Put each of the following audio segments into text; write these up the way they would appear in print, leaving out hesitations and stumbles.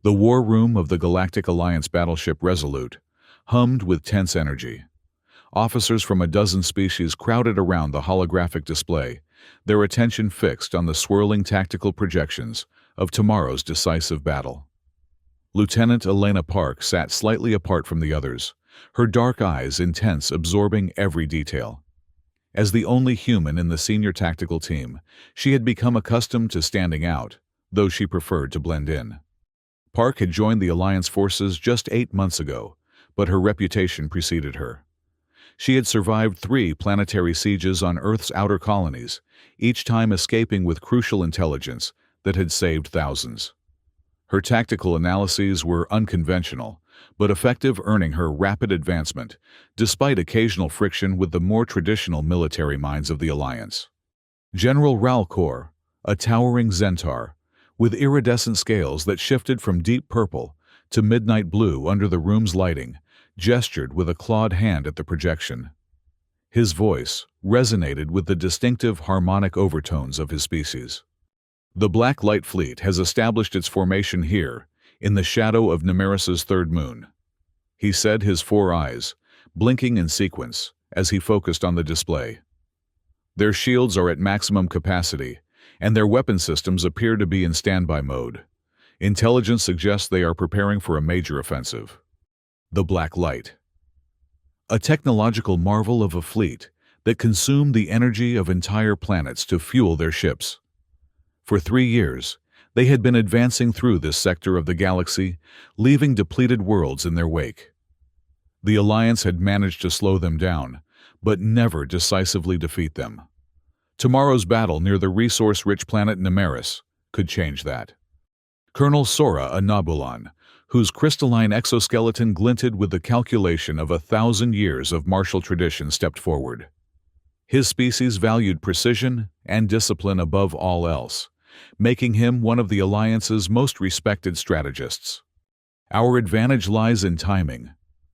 The war room of the Galactic Alliance battleship Resolute hummed with tense energy. Officers from a dozen species crowded around the holographic display, their attention fixed on the swirling tactical projections of tomorrow's decisive battle. Lieutenant Elena Park sat slightly apart from the others, her dark eyes intense, absorbing every detail. As the only human in the senior tactical team, she had become accustomed to standing out, though she preferred to blend in. Park had joined the Alliance forces just 8 months ago, but her reputation preceded her. She had survived 3 planetary sieges on Earth's outer colonies, each time escaping with crucial intelligence that had saved thousands. Her tactical analyses were unconventional, but effective, earning her rapid advancement, despite occasional friction with the more traditional military minds of the Alliance. General Ralcor, a towering Zentaur, with iridescent scales that shifted from deep purple to midnight blue under the room's lighting, gestured with a clawed hand at the projection. His voice resonated with the distinctive harmonic overtones of his species. The Black Light Fleet has established its formation here, in the shadow of Nemeris's third moon. He said, his 4 eyes blinking in sequence as he focused on the display. Their shields are at maximum capacity, and their weapon systems appear to be in standby mode. Intelligence suggests they are preparing for a major offensive. The Black Light. A technological marvel of a fleet that consumed the energy of entire planets to fuel their ships. For 3 years, they had been advancing through this sector of the galaxy, leaving depleted worlds in their wake. The Alliance had managed to slow them down, but never decisively defeat them. Tomorrow's battle near the resource-rich planet Nemeris could change that. Colonel Sora, a Nobulan, whose crystalline exoskeleton glinted with the calculation of 1,000 years of martial tradition, stepped forward. His species valued precision and discipline above all else, making him one of the Alliance's most respected strategists. "Our advantage lies in timing,"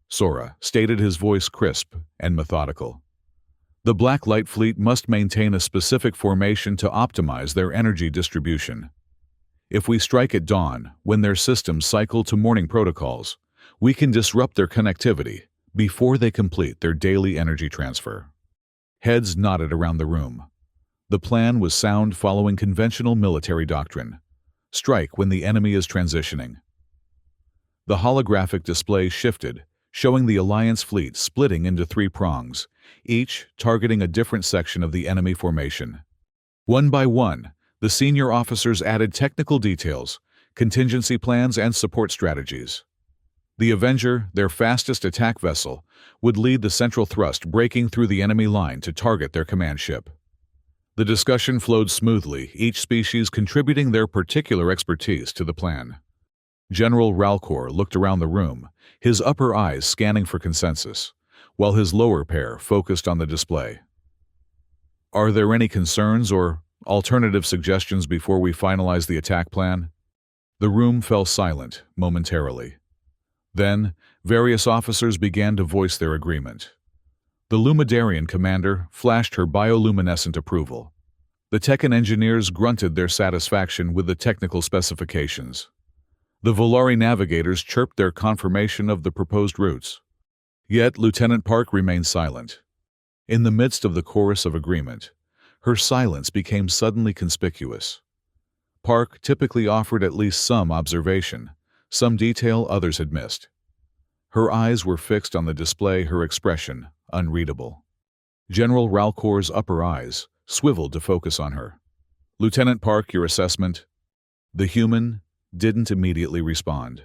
Sora stated, his voice crisp and methodical. "The Black Light Fleet must maintain a specific formation to optimize their energy distribution. If we strike at dawn, when their systems cycle to morning protocols, we can disrupt their connectivity before they complete their daily energy transfer." Heads nodded around the room. The plan was sound, following conventional military doctrine. Strike when the enemy is transitioning. The holographic display shifted, showing the Alliance fleet splitting into 3 prongs, each targeting a different section of the enemy formation. One by one, the senior officers added technical details, contingency plans, and support strategies. The Avenger, their fastest attack vessel, would lead the central thrust, breaking through the enemy line to target their command ship. The discussion flowed smoothly, each species contributing their particular expertise to the plan. General Ralcor looked around the room, his upper eyes scanning for consensus, while his lower pair focused on the display. "Are there any concerns or alternative suggestions before we finalize the attack plan?" The room fell silent momentarily. Then, various officers began to voice their agreement. The Lumidarian commander flashed her bioluminescent approval. The Tekken engineers grunted their satisfaction with the technical specifications. The Volari navigators chirped their confirmation of the proposed routes. Yet Lieutenant Park remained silent. In the midst of the chorus of agreement, her silence became suddenly conspicuous. Park typically offered at least some observation, some detail others had missed. Her eyes were fixed on the display, her expression unreadable. General Ralcor's upper eyes swiveled to focus on her. "Lieutenant Park, your assessment?" The human didn't immediately respond.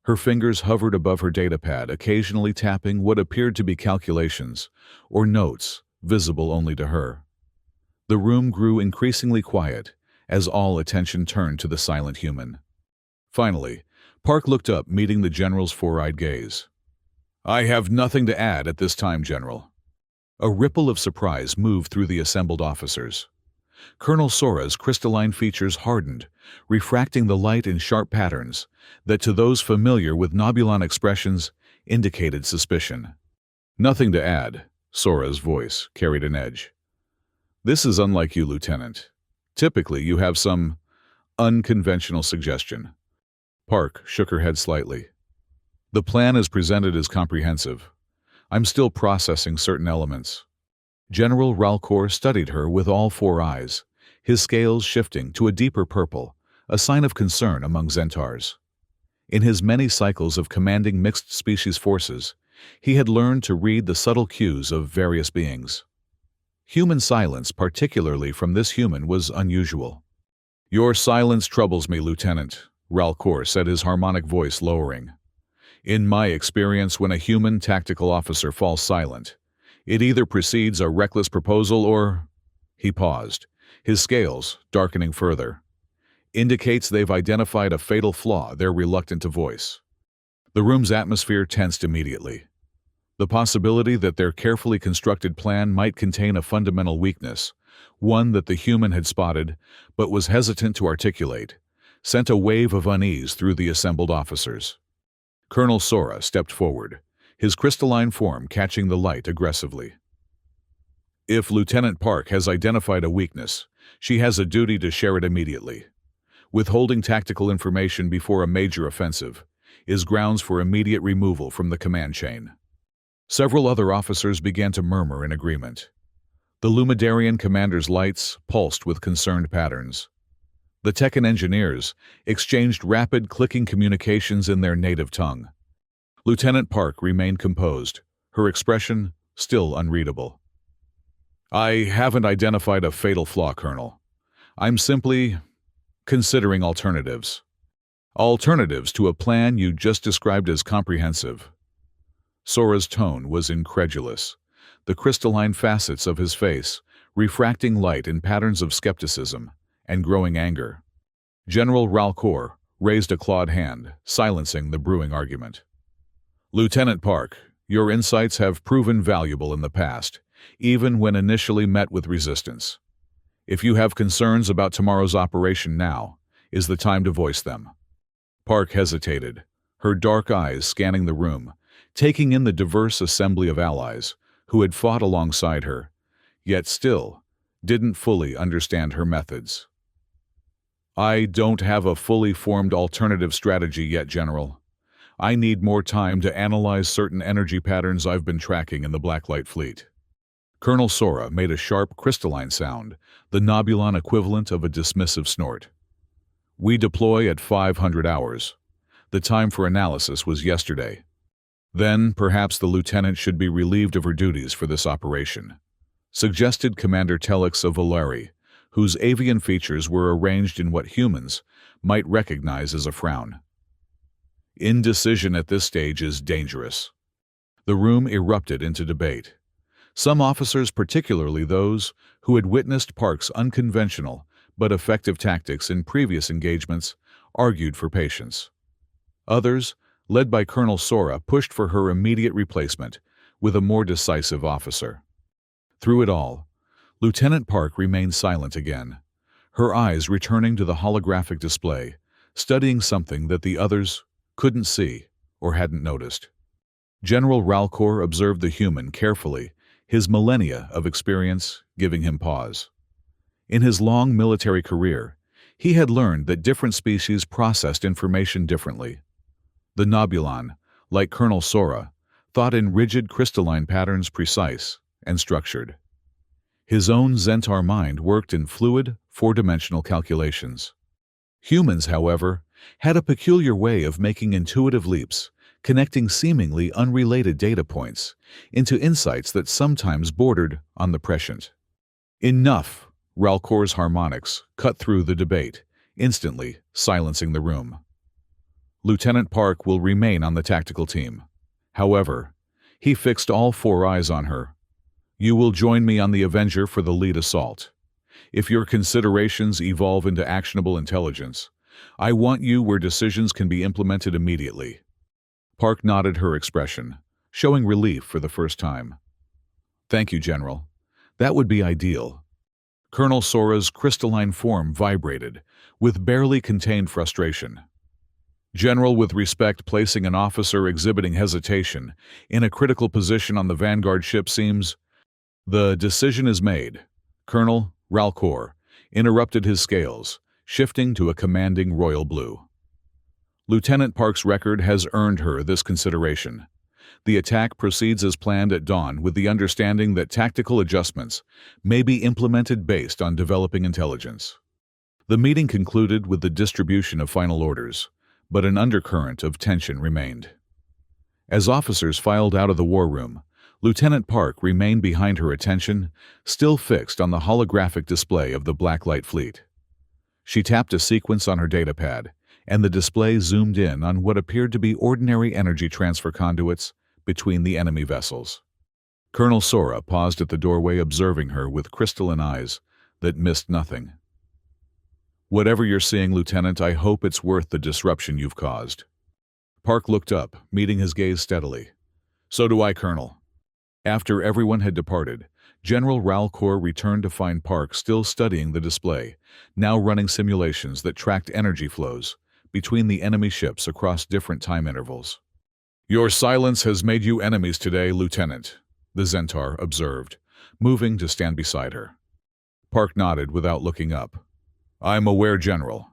Her fingers hovered above her datapad, occasionally tapping what appeared to be calculations or notes visible only to her. The room grew increasingly quiet as all attention turned to the silent human. Finally, Park looked up, meeting the general's 4-eyed gaze. "I have nothing to add at this time, General." A ripple of surprise moved through the assembled officers. Colonel Sora's crystalline features hardened, refracting the light in sharp patterns that, to those familiar with Nobulan expressions, indicated suspicion. "Nothing to add," Sora's voice carried an edge. "This is unlike you, Lieutenant. Typically, you have some unconventional suggestion. Park shook her head slightly. The plan as presented is comprehensive. I'm still processing certain elements. General Ralcor studied her with all four eyes, his scales shifting to a deeper purple, a sign of concern among Zentars. In his many cycles of commanding mixed-species forces, he had learned to read the subtle cues of various beings. Human silence, particularly from this human, was unusual. "Your silence troubles me, Lieutenant," Ralcor said, his harmonic voice lowering. "In my experience, when a human tactical officer falls silent, it either precedes a reckless proposal or—" He paused, his scales darkening further. "Indicates they've identified a fatal flaw they're reluctant to voice." The room's atmosphere tensed immediately. The possibility that their carefully constructed plan might contain a fundamental weakness, one that the human had spotted but was hesitant to articulate, sent a wave of unease through the assembled officers. Colonel Sora stepped forward, his crystalline form catching the light aggressively. "If Lieutenant Park has identified a weakness, she has a duty to share it immediately. Withholding tactical information before a major offensive is grounds for immediate removal from the command chain." Several other officers began to murmur in agreement. The Lumidarian commander's lights pulsed with concerned patterns. The Tekkan engineers exchanged rapid, clicking communications in their native tongue. Lieutenant Park remained composed, her expression still unreadable. "I haven't identified a fatal flaw, Colonel. I'm simply considering alternatives. Alternatives to a plan you just described as comprehensive." Sora's tone was incredulous, the crystalline facets of his face refracting light in patterns of skepticism and growing anger. General Ralcor raised a clawed hand, silencing the brewing argument. "Lieutenant Park, your insights have proven valuable in the past, even when initially met with resistance. If you have concerns about tomorrow's operation, now is the time to voice them." Park hesitated, her dark eyes scanning the room, taking in the diverse assembly of allies who had fought alongside her, yet still didn't fully understand her methods. "I don't have a fully formed alternative strategy yet, General. I need more time to analyze certain energy patterns I've been tracking in the Blacklight Fleet." Colonel Sora made a sharp, crystalline sound, the Nobulon equivalent of a dismissive snort. "We deploy at 500 hours. The time for analysis was yesterday. Then, perhaps the lieutenant should be relieved of her duties for this operation," suggested Commander Telix of Valeri, whose avian features were arranged in what humans might recognize as a frown. "Indecision at this stage is dangerous." The room erupted into debate. Some officers, particularly those who had witnessed Park's unconventional but effective tactics in previous engagements, argued for patience. Others, led by Colonel Sora, pushed for her immediate replacement with a more decisive officer. Through it all, Lieutenant Park remained silent again, her eyes returning to the holographic display, studying something that the others couldn't see or hadn't noticed. General Ralcor observed the human carefully, his millennia of experience giving him pause. In his long military career, he had learned that different species processed information differently. The Nobulon, like Colonel Sora, thought in rigid crystalline patterns, precise and structured. His own Zentar mind worked in fluid, four-dimensional calculations. Humans, however, had a peculiar way of making intuitive leaps, connecting seemingly unrelated data points into insights that sometimes bordered on the prescient. "Enough!" Ralcor's harmonics cut through the debate, instantly silencing the room. "Lieutenant Park will remain on the tactical team. However," he fixed all four eyes on her, "you will join me on the Avenger for the lead assault. If your considerations evolve into actionable intelligence, I want you where decisions can be implemented immediately." Park nodded, her expression showing relief for the first time. "Thank you, General. That would be ideal." Colonel Sora's crystalline form vibrated, with barely contained frustration. "General, with respect, placing an officer exhibiting hesitation in a critical position on the Vanguard ship seems—" "The decision is made." Colonel Ralcor interrupted, his scales shifting to a commanding royal blue. Lieutenant Park's record has earned her this consideration. The attack proceeds as planned at dawn with the understanding that tactical adjustments may be implemented based on developing intelligence. The meeting concluded with the distribution of final orders, but an undercurrent of tension remained. As officers filed out of the war room, Lieutenant Park remained behind, her attention still fixed on the holographic display of the Blacklight fleet. She tapped a sequence on her datapad, and the display zoomed in on what appeared to be ordinary energy transfer conduits between the enemy vessels. Colonel Sora paused at the doorway, observing her with crystalline eyes that missed nothing. "Whatever you're seeing, Lieutenant, I hope it's worth the disruption you've caused." Park looked up, meeting his gaze steadily. "So do I, Colonel." After everyone had departed, General Ralcor returned to find Park still studying the display, now running simulations that tracked energy flows between the enemy ships across different time intervals. "Your silence has made you enemies today, Lieutenant," the Zentaur observed, moving to stand beside her. Park nodded without looking up. "I'm aware, General.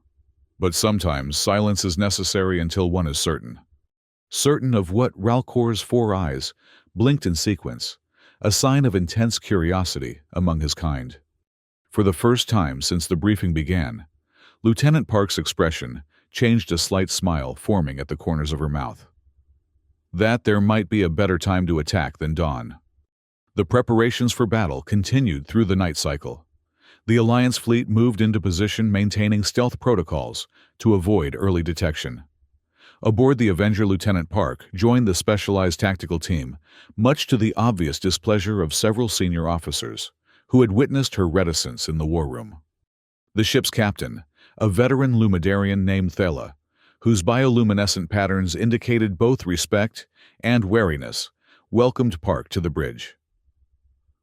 But sometimes silence is necessary until one is certain." Certain of what? Ralcor's 4 eyes blinked in sequence, a sign of intense curiosity among his kind. For the first time since the briefing began, Lieutenant Park's expression changed, a slight smile forming at the corners of her mouth. That there might be a better time to attack than dawn. The preparations for battle continued through the night cycle. The Alliance fleet moved into position, maintaining stealth protocols to avoid early detection. Aboard the Avenger, Lieutenant Park joined the specialized tactical team, much to the obvious displeasure of several senior officers who had witnessed her reticence in the war room. The ship's captain, a veteran Lumidarian named Thela, whose bioluminescent patterns indicated both respect and wariness, welcomed Park to the bridge.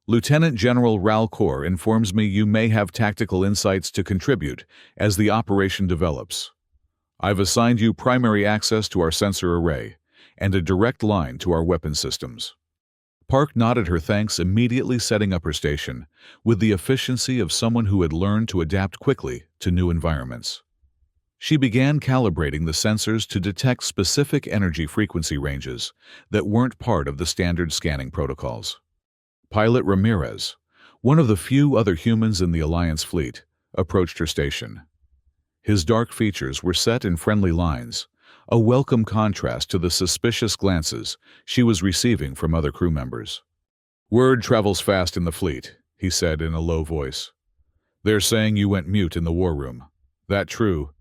"Lieutenant General Ralcor informs me you may have tactical insights to contribute as the operation develops. I've assigned you primary access to our sensor array and a direct line to our weapon systems." Park nodded her thanks, immediately setting up her station with the efficiency of someone who had learned to adapt quickly to new environments. She began calibrating the sensors to detect specific energy frequency ranges that weren't part of the standard scanning protocols. Pilot Ramirez, one of the few other humans in the Alliance fleet, approached her station. His dark features were set in friendly lines, a welcome contrast to the suspicious glances she was receiving from other crew members. "Word travels fast in the fleet," he said in a low voice. "They're saying you went mute in the war room. That true?"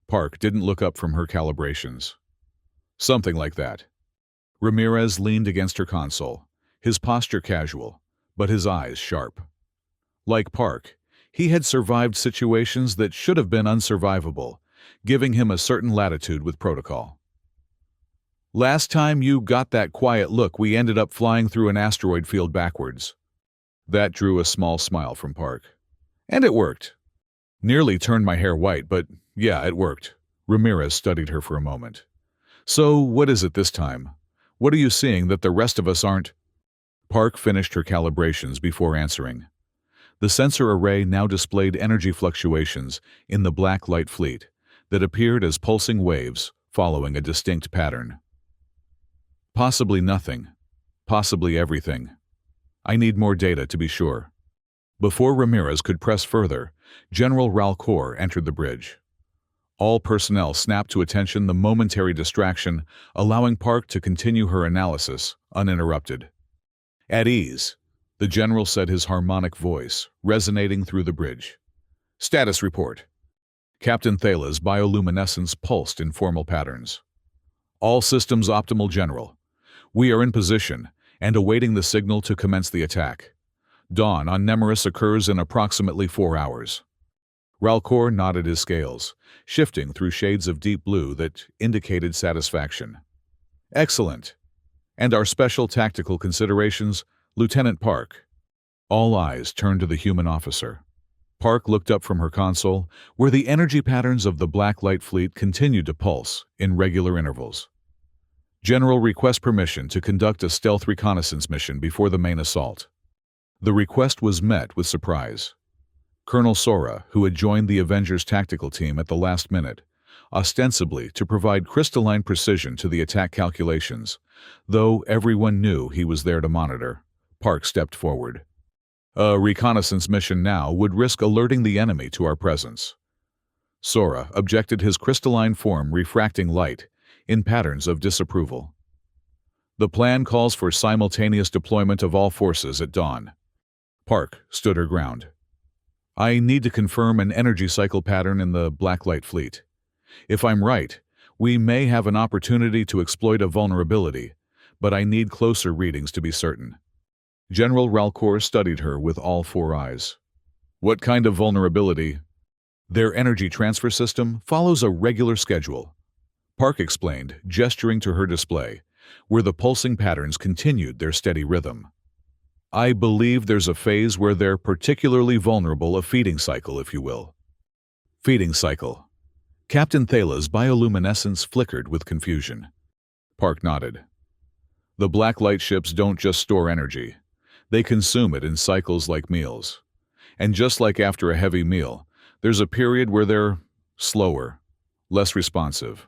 Park didn't look up from her calibrations. "Something like that." Ramirez leaned against her console, his posture casual, but his eyes sharp. Like Park, he had survived situations that should have been unsurvivable, giving him a certain latitude with protocol. "Last time you got that quiet look, we ended up flying through an asteroid field backwards." That drew a small smile from Park. "And it worked. Nearly turned my hair white, but yeah, it worked." Ramirez studied her for a moment. "So what is it this time? What are you seeing that the rest of us aren't?" Park finished her calibrations before answering. The sensor array now displayed energy fluctuations in the black light fleet that appeared as pulsing waves following a distinct pattern. "Possibly nothing. Possibly everything. I need more data to be sure." Before Ramirez could press further, General Ralcor entered the bridge. All personnel snapped to attention, the momentary distraction allowing Park to continue her analysis uninterrupted. "At ease," the general said, his harmonic voice resonating through the bridge. "Status report." Captain Thala's bioluminescence pulsed in formal patterns. "All systems optimal, General. We are in position and awaiting the signal to commence the attack. Dawn on Nemeris occurs in approximately 4 hours." Ralcor nodded, his scales shifting through shades of deep blue that indicated satisfaction. "Excellent. And our special tactical considerations, Lieutenant Park?" All eyes turned to the human officer. Park looked up from her console, where the energy patterns of the black light fleet continued to pulse in regular intervals. "General, request permission to conduct a stealth reconnaissance mission before the main assault." The request was met with surprise. Colonel Sora, who had joined the Avengers tactical team at the last minute, ostensibly to provide crystalline precision to the attack calculations. Though everyone knew he was there to monitor, Park stepped forward. A reconnaissance mission now would risk alerting the enemy to our presence. Sora objected, his crystalline form refracting light in patterns of disapproval. The plan calls for simultaneous deployment of all forces at dawn. Park stood her ground. I need to confirm an energy cycle pattern in the Blacklight fleet. If I'm right, we may have an opportunity to exploit a vulnerability, but I need closer readings to be certain. General Ralcor studied her with all four eyes. What kind of vulnerability? Their energy transfer system follows a regular schedule. Park explained, gesturing to her display, where the pulsing patterns continued their steady rhythm. I believe there's a phase where they're particularly vulnerable, a feeding cycle, if you will. Feeding cycle. Captain Thala's bioluminescence flickered with confusion. Park nodded. The Blacklight ships don't just store energy. They consume it in cycles like meals. And just like after a heavy meal, there's a period where they're slower, less responsive.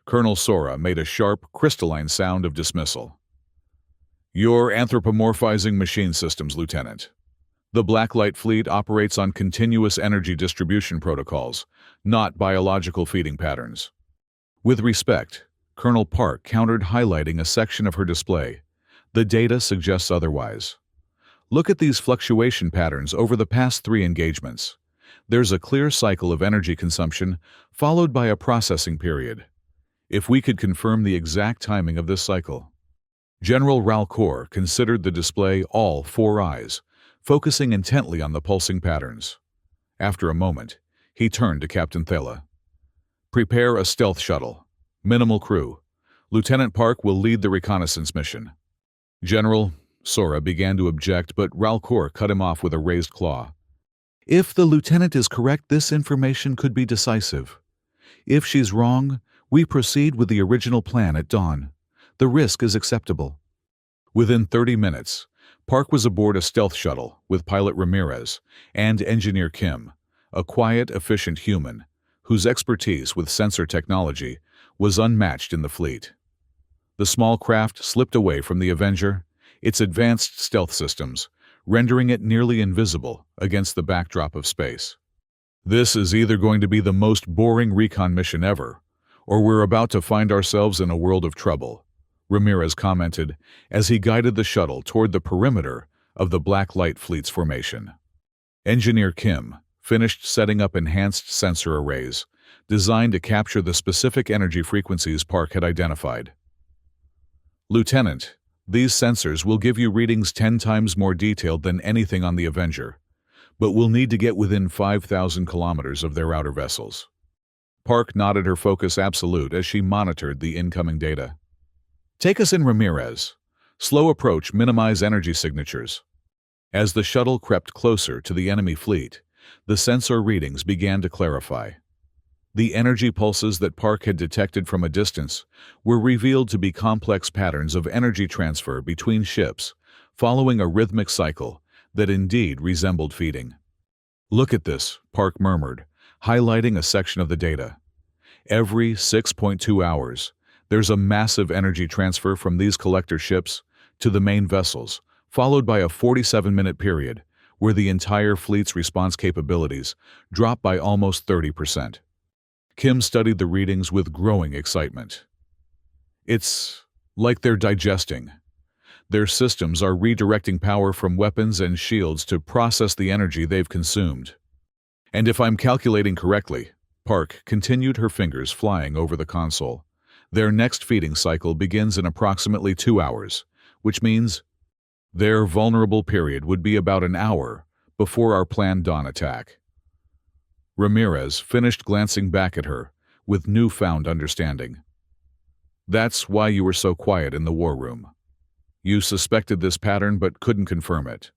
Colonel Sora made a sharp, crystalline sound of dismissal. You're anthropomorphizing machine systems, Lieutenant. The Blacklight fleet operates on continuous energy distribution protocols, not biological feeding patterns. With respect, Colonel Park countered, highlighting a section of her display. The data suggests otherwise. Look at these fluctuation patterns over the past 3 engagements. There's a clear cycle of energy consumption, followed by a processing period. If we could confirm the exact timing of this cycle. General Ralcor considered the display, all 4 eyes, focusing intently on the pulsing patterns. After a moment, he turned to Captain Thala. Prepare a stealth shuttle. Minimal crew. Lieutenant Park will lead the reconnaissance mission. General, Sora began to object, but Ralcor cut him off with a raised claw. If the lieutenant is correct, this information could be decisive. If she's wrong, we proceed with the original plan at dawn. The risk is acceptable. Within 30 minutes, Park was aboard a stealth shuttle with pilot Ramirez and engineer Kim, a quiet, efficient human whose expertise with sensor technology was unmatched in the fleet. The small craft slipped away from the Avenger, its advanced stealth systems, rendering it nearly invisible against the backdrop of space. This is either going to be the most boring recon mission ever, or we're about to find ourselves in a world of trouble, Ramirez commented as he guided the shuttle toward the perimeter of the Blacklight fleet's formation. Engineer Kim finished setting up enhanced sensor arrays designed to capture the specific energy frequencies Park had identified. Lieutenant, these sensors will give you readings 10 times more detailed than anything on the Avenger, but we'll need to get within 5,000 kilometers of their outer vessels. Park nodded, her focus absolute as she monitored the incoming data. Take us in, Ramirez. Slow approach, minimize energy signatures. As the shuttle crept closer to the enemy fleet, the sensor readings began to clarify. The energy pulses that Park had detected from a distance were revealed to be complex patterns of energy transfer between ships, following a rhythmic cycle that indeed resembled feeding. Look at this, Park murmured, highlighting a section of the data. Every 6.2 hours, there's a massive energy transfer from these collector ships to the main vessels, followed by a 47-minute period where the entire fleet's response capabilities drop by almost 30%. Kim studied the readings with growing excitement. It's like they're digesting. Their systems are redirecting power from weapons and shields to process the energy they've consumed. And if I'm calculating correctly, Park continued, her fingers flying over the console, their next feeding cycle begins in approximately 2 hours, which means their vulnerable period would be about an hour before our planned dawn attack. Ramirez finished glancing back at her with newfound understanding. That's why you were so quiet in the war room. You suspected this pattern but couldn't confirm it.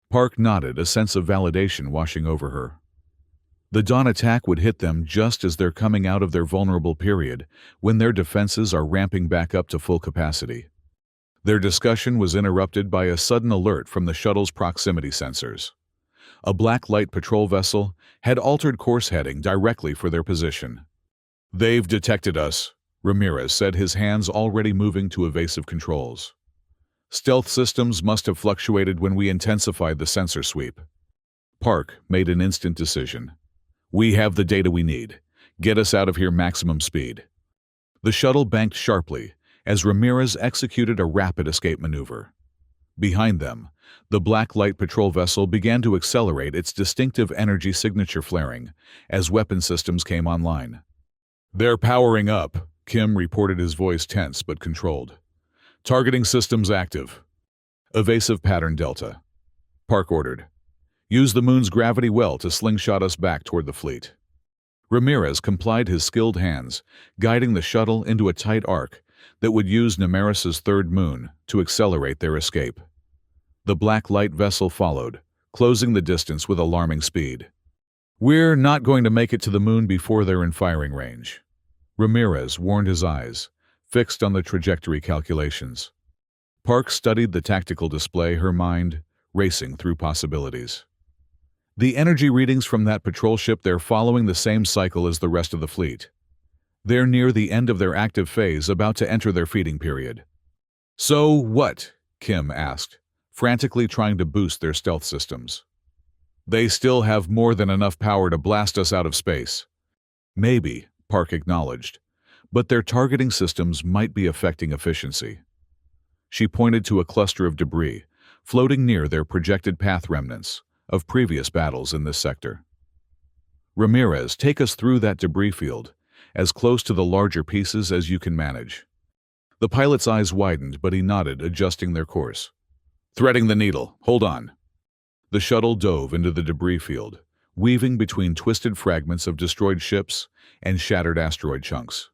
Park nodded, a sense of validation washing over her. The dawn attack would hit them just as they're coming out of their vulnerable period, when their defenses are ramping back up to full capacity. Their discussion was interrupted by a sudden alert from the shuttle's proximity sensors. A Blacklight patrol vessel had altered course, heading directly for their position. They've detected us, Ramirez said, his hands already moving to evasive controls. Stealth systems must have fluctuated when we intensified the sensor sweep. Park made an instant decision. We have the data we need. Get us out of here maximum speed. The shuttle banked sharply as Ramirez executed a rapid escape maneuver. Behind them, the black light patrol vessel began to accelerate, its distinctive energy signature flaring as weapon systems came online. They're powering up, Kim reported, his voice tense but controlled. Targeting systems active. Evasive pattern Delta. Park ordered. Use the moon's gravity well to slingshot us back toward the fleet. Ramirez complied, his skilled hands guiding the shuttle into a tight arc that would use Nemeris's third moon to accelerate their escape. The black light vessel followed, closing the distance with alarming speed. We're not going to make it to the moon before they're in firing range, Ramirez warned, his eyes fixed on the trajectory calculations. Park studied the tactical display, her mind racing through possibilities. The energy readings from that patrol ship, they're following the same cycle as the rest of the fleet. They're near the end of their active phase, about to enter their feeding period. So what? Kim asked, frantically trying to boost their stealth systems. They still have more than enough power to blast us out of space. Maybe, Park acknowledged, but their targeting systems might be affecting efficiency. She pointed to a cluster of debris floating near their projected path, remnants of previous battles in this sector. Ramirez, take us through that debris field, as close to the larger pieces as you can manage. The pilot's eyes widened, but he nodded, adjusting their course. Threading the needle. Hold on. The shuttle dove into the debris field, weaving between twisted fragments of destroyed ships and shattered asteroid chunks.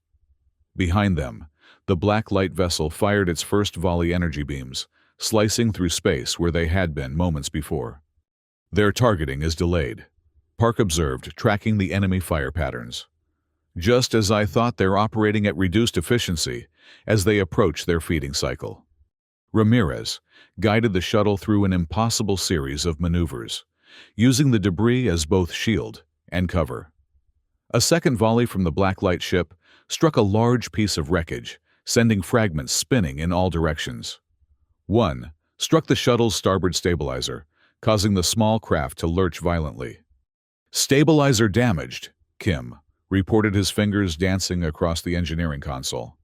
Behind them, the black light vessel fired its first volley energy beams, slicing through space where they had been moments before. Their targeting is delayed, Park observed, tracking the enemy fire patterns. Just as I thought, they're operating at reduced efficiency as they approach their feeding cycle. Ramirez guided the shuttle through an impossible series of maneuvers, using the debris as both shield and cover. A second volley from the black light ship struck a large piece of wreckage, sending fragments spinning in all directions. One struck the shuttle's starboard stabilizer, causing the small craft to lurch violently. Stabilizer damaged, Kim reported, his fingers dancing across the engineering console.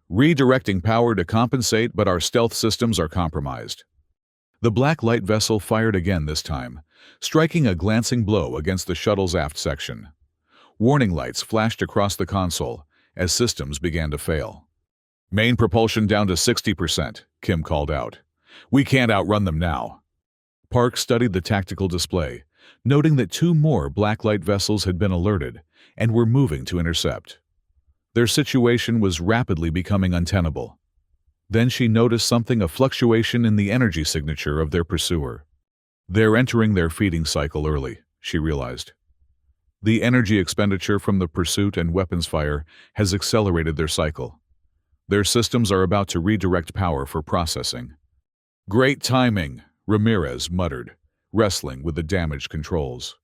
Redirecting power to compensate, but our stealth systems are compromised. The black light vessel fired again, this time striking a glancing blow against the shuttle's aft section. Warning lights flashed across the console as systems began to fail. Main propulsion down to 60%, Kim called out. We can't outrun them now. Park studied the tactical display, noting that two more black light vessels had been alerted and were moving to intercept. Their situation was rapidly becoming untenable. Then she noticed something, a fluctuation in the energy signature of their pursuer. They're entering their feeding cycle early, she realized. The energy expenditure from the pursuit and weapons fire has accelerated their cycle. Their systems are about to redirect power for processing. Great timing, Ramirez muttered, wrestling with the damaged controls.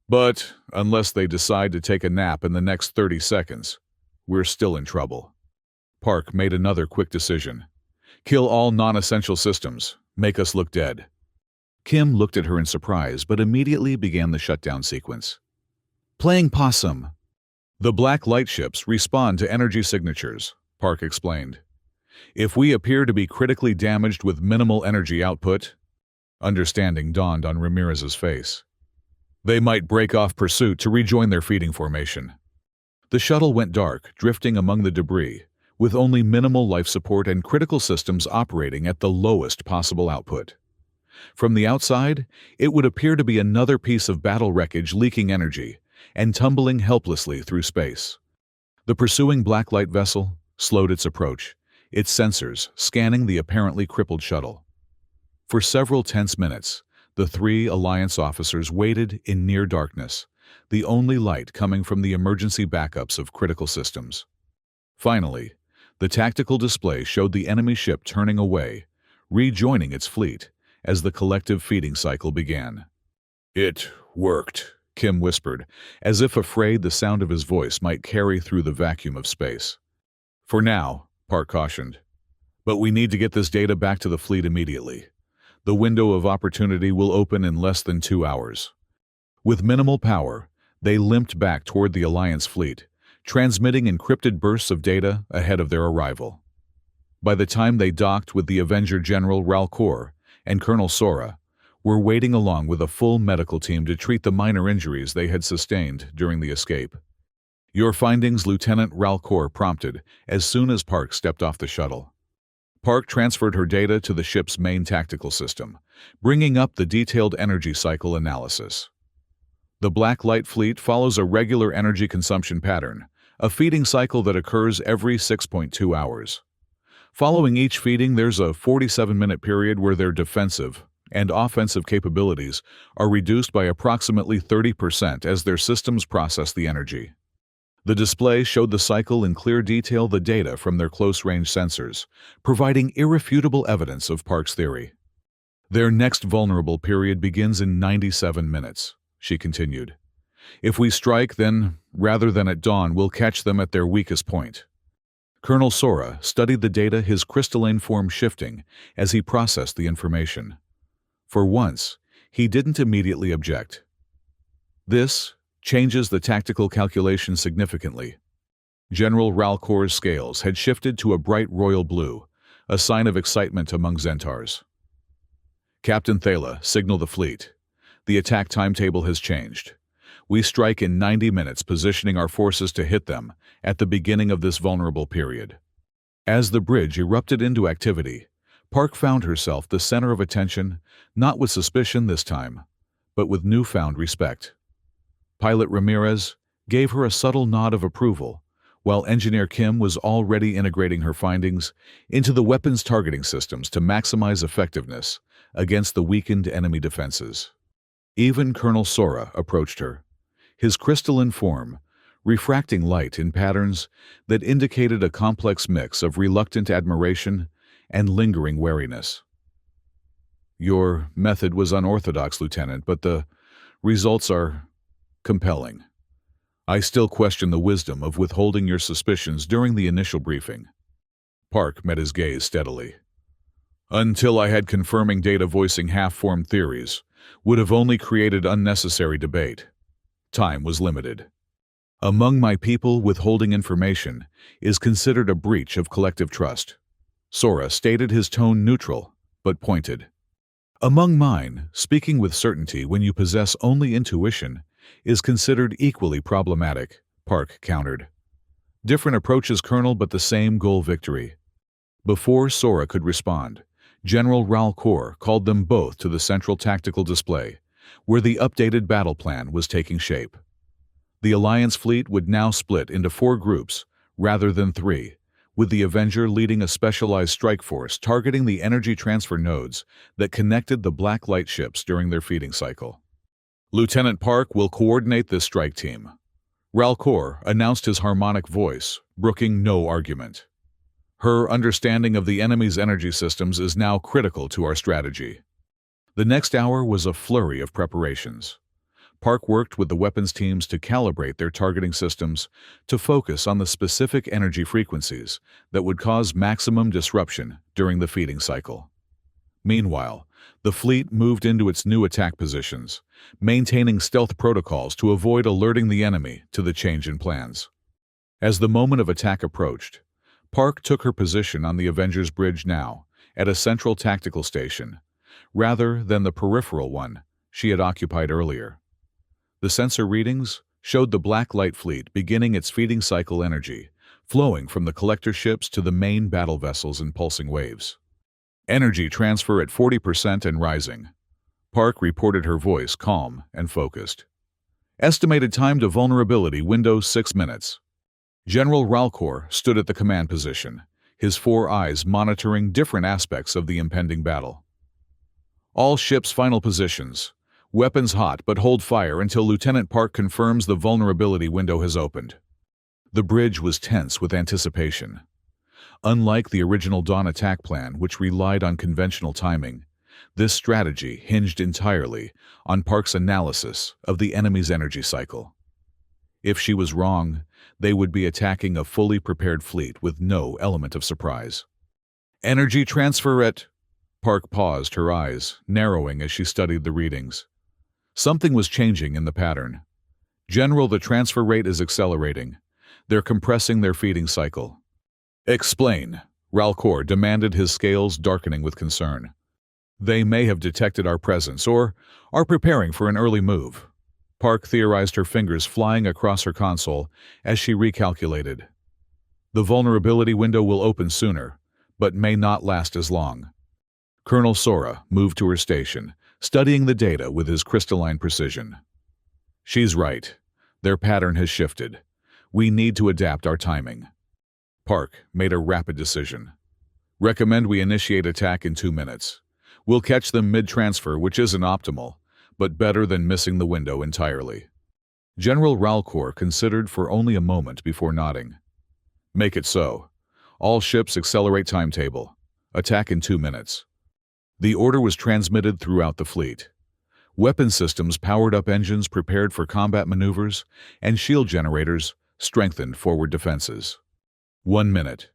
But unless they decide to take a nap in the next 30 seconds, we're still in trouble. Park made another quick decision. Kill all non-essential systems. Make us look dead. Kim looked at her in surprise, but immediately began the shutdown sequence. Playing possum. The black light ships respond to energy signatures, Park explained. If we appear to be critically damaged with minimal energy output, understanding dawned on Ramirez's face. They might break off pursuit to rejoin their feeding formation. The shuttle went dark, drifting among the debris, with only minimal life support and critical systems operating at the lowest possible output. From the outside, it would appear to be another piece of battle wreckage leaking energy and tumbling helplessly through space. The pursuing black light vessel slowed its approach, its sensors scanning the apparently crippled shuttle. For several tense minutes, the three Alliance officers waited in near darkness, the only light coming from the emergency backups of critical systems. Finally, the tactical display showed the enemy ship turning away, rejoining its fleet as the collective feeding cycle began. It worked, Kim whispered, as if afraid the sound of his voice might carry through the vacuum of space. For now, Park cautioned. But we need to get this data back to the fleet immediately. The window of opportunity will open in less than 2 hours. With minimal power, they limped back toward the Alliance fleet, transmitting encrypted bursts of data ahead of their arrival. By the time they docked with the Avenger General Ralcor and Colonel Sora, were waiting along with a full medical team to treat the minor injuries they had sustained during the escape. Your findings, Lieutenant Ralcor prompted as soon as Park stepped off the shuttle. Park transferred her data to the ship's main tactical system, bringing up the detailed energy cycle analysis. The Black Light Fleet follows a regular energy consumption pattern, a feeding cycle that occurs every 6.2 hours. Following each feeding, there's a 47-minute period where their defensive and offensive capabilities are reduced by approximately 30% as their systems process the energy. The display showed the cycle in clear detail, the data from their close-range sensors, providing irrefutable evidence of Park's theory. Their next vulnerable period begins in 97 minutes, she continued. If we strike, then, rather than at dawn, we'll catch them at their weakest point. Colonel Sora studied the data, his crystalline form shifting as he processed the information. For once, he didn't immediately object. This changes the tactical calculation significantly. General Ralcor's scales had shifted to a bright royal blue, a sign of excitement among Zentars. Captain Thala, signal the fleet. The attack timetable has changed. We strike in 90 minutes, positioning our forces to hit them at the beginning of this vulnerable period. As the bridge erupted into activity, Park found herself the center of attention, not with suspicion this time, but with newfound respect. Pilot Ramirez gave her a subtle nod of approval, while Engineer Kim was already integrating her findings into the weapons targeting systems to maximize effectiveness against the weakened enemy defenses. Even Colonel Sora approached her, his crystalline form refracting light in patterns that indicated a complex mix of reluctant admiration and lingering wariness. Your method was unorthodox, Lieutenant, but the results are compelling. I still question the wisdom of withholding your suspicions during the initial briefing. Park met his gaze steadily. Until I had confirming data, voicing half-formed theories would have only created unnecessary debate. Time was limited. Among my people, withholding information is considered a breach of collective trust. Sora stated, his tone neutral, but pointed. Among mine, speaking with certainty when you possess only intuition is considered equally problematic, Park countered. Different approaches, Colonel, but the same goal: victory. Before Sora could respond, General Ralcor called them both to the central tactical display, where the updated battle plan was taking shape. The Alliance fleet would now split into 4 groups, rather than 3, with the Avenger leading a specialized strike force targeting the energy transfer nodes that connected the Black Light ships during their feeding cycle. Lieutenant Park will coordinate this strike team. Ralcor announced, his harmonic voice brooking no argument. Her understanding of the enemy's energy systems is now critical to our strategy. The next hour was a flurry of preparations. Park worked with the weapons teams to calibrate their targeting systems to focus on the specific energy frequencies that would cause maximum disruption during the feeding cycle. Meanwhile, the fleet moved into its new attack positions, maintaining stealth protocols to avoid alerting the enemy to the change in plans. As the moment of attack approached, Park took her position on the Avengers Bridge now, at a central tactical station, rather than the peripheral one she had occupied earlier. The sensor readings showed the Black Light Fleet beginning its feeding cycle energy, flowing from the collector ships to the main battle vessels in pulsing waves. Energy transfer at 40% and rising. Park reported, her voice calm and focused. Estimated time to vulnerability window 6 minutes. General Ralcor stood at the command position, his 4 eyes monitoring different aspects of the impending battle. All ships' final positions. Weapons hot, but hold fire until Lieutenant Park confirms the vulnerability window has opened. The bridge was tense with anticipation. Unlike the original Dawn attack plan, which relied on conventional timing, This strategy hinged entirely on Park's analysis of the enemy's energy cycle. If she was wrong, they would be attacking a fully prepared fleet with no element of surprise. Energy transfer at... Park paused, her eyes narrowing as she studied the readings. Something was changing in the pattern. General, the transfer rate is accelerating. They're compressing their feeding cycle. Explain, Ralcor demanded, his scales darkening with concern. They may have detected our presence or are preparing for an early move. Park theorized, her fingers flying across her console as she recalculated. The vulnerability window will open sooner, but may not last as long. Colonel Sora moved to her station, studying the data with his crystalline precision. She's right. Their pattern has shifted. We need to adapt our timing. Park made a rapid decision. Recommend we initiate attack in 2 minutes. We'll catch them mid-transfer, which isn't optimal, but better than missing the window entirely. General Ralcor considered for only a moment before nodding. Make it so. All ships accelerate timetable. Attack in 2 minutes. The order was transmitted throughout the fleet. Weapon systems powered up, engines prepared for combat maneuvers, and shield generators strengthened forward defenses. 1 minute.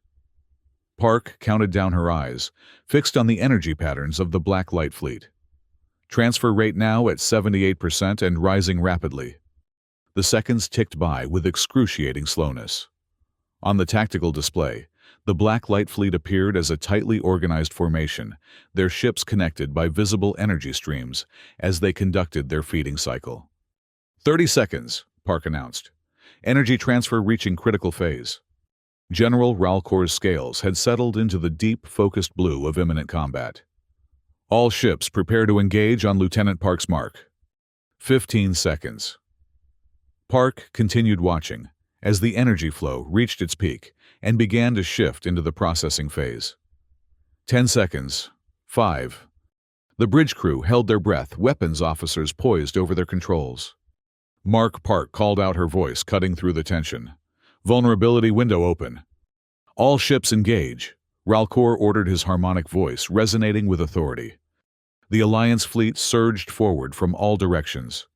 Park counted down, her eyes fixed on the energy patterns of the Black Light fleet. Transfer rate now at 78% and rising rapidly. The seconds ticked by with excruciating slowness. On the tactical display, the Black Light fleet appeared as a tightly organized formation, their ships connected by visible energy streams as they conducted their feeding cycle. 30 seconds, Park announced. Energy transfer reaching critical phase. General Ralcor's scales had settled into the deep, focused blue of imminent combat. All ships prepare to engage on Lieutenant Park's mark. 15 seconds. Park continued watching as the energy flow reached its peak and began to shift into the processing phase. 10 seconds. 5. The bridge crew held their breath, weapons officers poised over their controls. Park called out, her voice cutting through the tension. Vulnerability window open. All ships engage. Ralcor ordered, his harmonic voice resonating with authority. The Alliance fleet surged forward from all directions,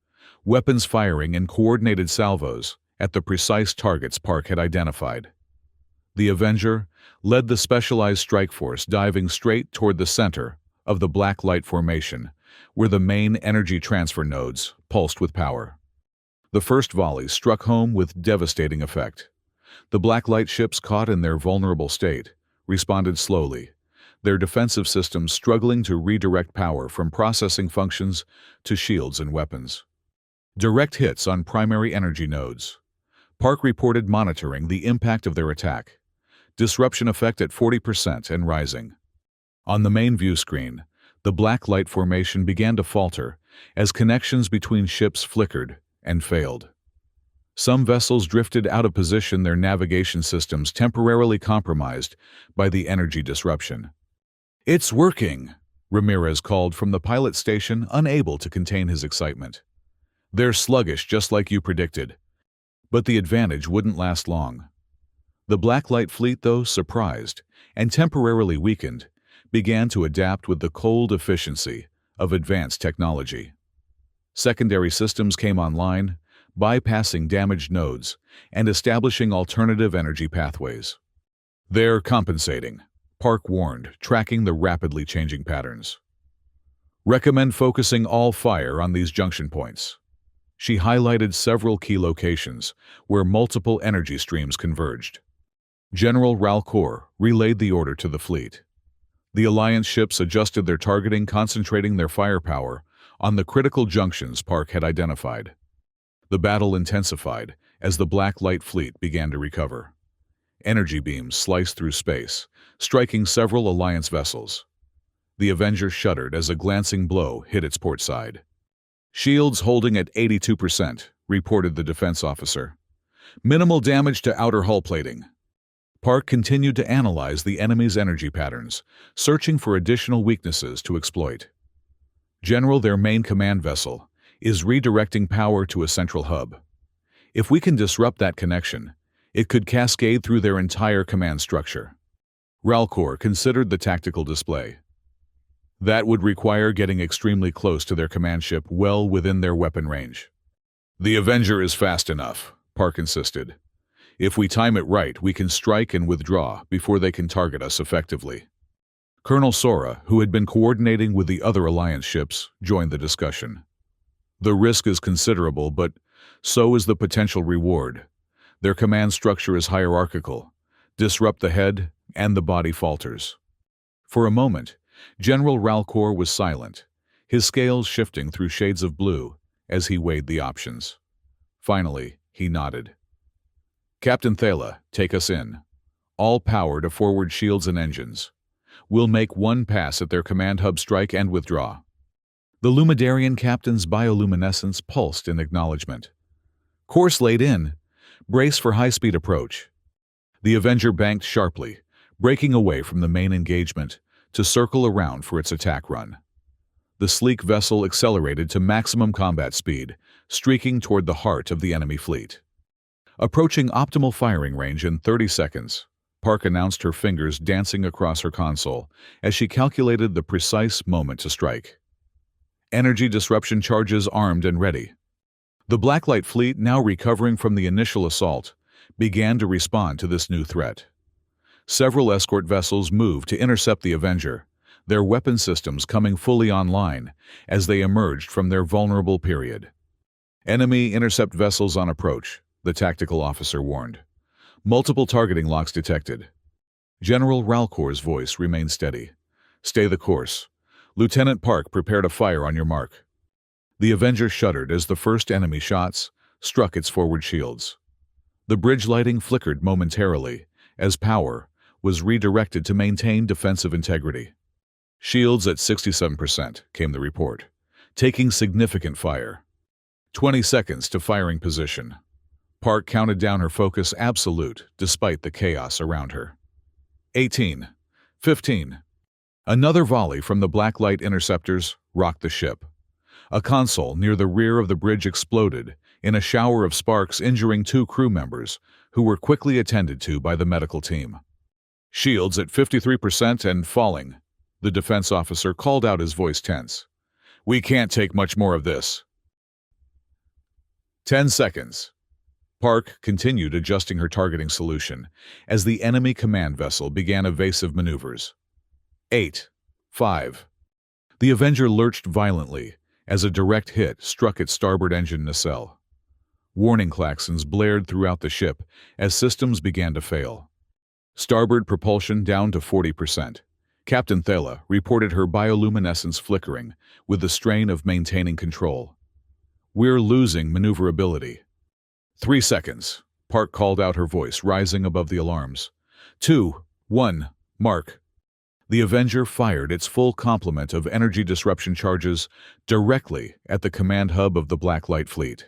weapons firing in coordinated salvos at the precise targets Park had identified. The Avenger led the specialized strike force, diving straight toward the center of the Black Light formation, where the main energy transfer nodes pulsed with power. The first volley struck home with devastating effect. The Black Light ships, caught in their vulnerable state, responded slowly, their defensive systems struggling to redirect power from processing functions to shields and weapons. Direct hits on primary energy nodes. Park reported, monitoring the impact of their attack. Disruption effect at 40% and rising. On the main view screen, the Black Light formation began to falter as connections between ships flickered and failed. Some vessels drifted out of position, their navigation systems temporarily compromised by the energy disruption. It's working, Ramirez called from the pilot station, unable to contain his excitement. They're sluggish, just like you predicted. But the advantage wouldn't last long. The Black Light fleet, though surprised and temporarily weakened, began to adapt with the cold efficiency of advanced technology. Secondary systems came online, bypassing damaged nodes and establishing alternative energy pathways. They're compensating, Park warned, tracking the rapidly changing patterns. Recommend focusing all fire on these junction points. She highlighted several key locations where multiple energy streams converged. General Ralcor relayed the order to the fleet. The Alliance ships adjusted their targeting, concentrating their firepower on the critical junctions Park had identified. The battle intensified as the Black Light fleet began to recover. Energy beams sliced through space, striking several Alliance vessels. The Avenger shuddered as a glancing blow hit its port side. Shields holding at 82%, reported the defense officer. Minimal damage to outer hull plating. Park continued to analyze the enemy's energy patterns, searching for additional weaknesses to exploit. General, their main command vessel is redirecting power to a central hub. If we can disrupt that connection, it could cascade through their entire command structure. Ralcor considered the tactical display. That would require getting extremely close to their command ship, well within their weapon range. The Avenger is fast enough, Park insisted. If we time it right, we can strike and withdraw before they can target us effectively. Colonel Sora, who had been coordinating with the other Alliance ships, joined the discussion. The risk is considerable, but so is the potential reward. Their command structure is hierarchical. Disrupt the head, and the body falters. For a moment, General Ralcor was silent, his scales shifting through shades of blue as he weighed the options. Finally, he nodded. Captain Thala, take us in. All power to forward shields and engines. We'll make one pass at their command hub, strike and withdraw. The Lumidarian captain's bioluminescence pulsed in acknowledgement. Course laid in. Brace for high-speed approach. The Avenger banked sharply, breaking away from the main engagement to circle around for its attack run. The sleek vessel accelerated to maximum combat speed, streaking toward the heart of the enemy fleet. Approaching optimal firing range in 30 seconds, Park announced, her fingers dancing across her console as she calculated the precise moment to strike. Energy disruption charges armed and ready. The Blacklight fleet, now recovering from the initial assault, began to respond to this new threat. Several escort vessels moved to intercept the Avenger, their weapon systems coming fully online as they emerged from their vulnerable period. Enemy intercept vessels on approach, the tactical officer warned. Multiple targeting locks detected. General Ralcor's voice remained steady. Stay the course. Lieutenant Park, prepare to fire on your mark. The Avenger shuddered as the first enemy shots struck its forward shields. The bridge lighting flickered momentarily as power was redirected to maintain defensive integrity. Shields at 67%, came the report, taking significant fire. 20 seconds to firing position. Park counted down, her focus absolute despite the chaos around her. 18. 15. Another volley from the Blacklight interceptors rocked the ship. A console near the rear of the bridge exploded in a shower of sparks, injuring 2 crew members who were quickly attended to by the medical team. Shields at 53% and falling, the defense officer called out, his voice tense. We can't take much more of this. 10 seconds. Park continued adjusting her targeting solution as the enemy command vessel began evasive maneuvers. 8. 5. The Avenger lurched violently as a direct hit struck its starboard engine nacelle. Warning klaxons blared throughout the ship as systems began to fail. Starboard propulsion down to 40%. Captain Thala reported, her bioluminescence flickering with the strain of maintaining control. We're losing maneuverability. 3 seconds. Park called out, her voice rising above the alarms. 2, 1, mark. The Avenger fired its full complement of energy disruption charges directly at the command hub of the Blacklight fleet.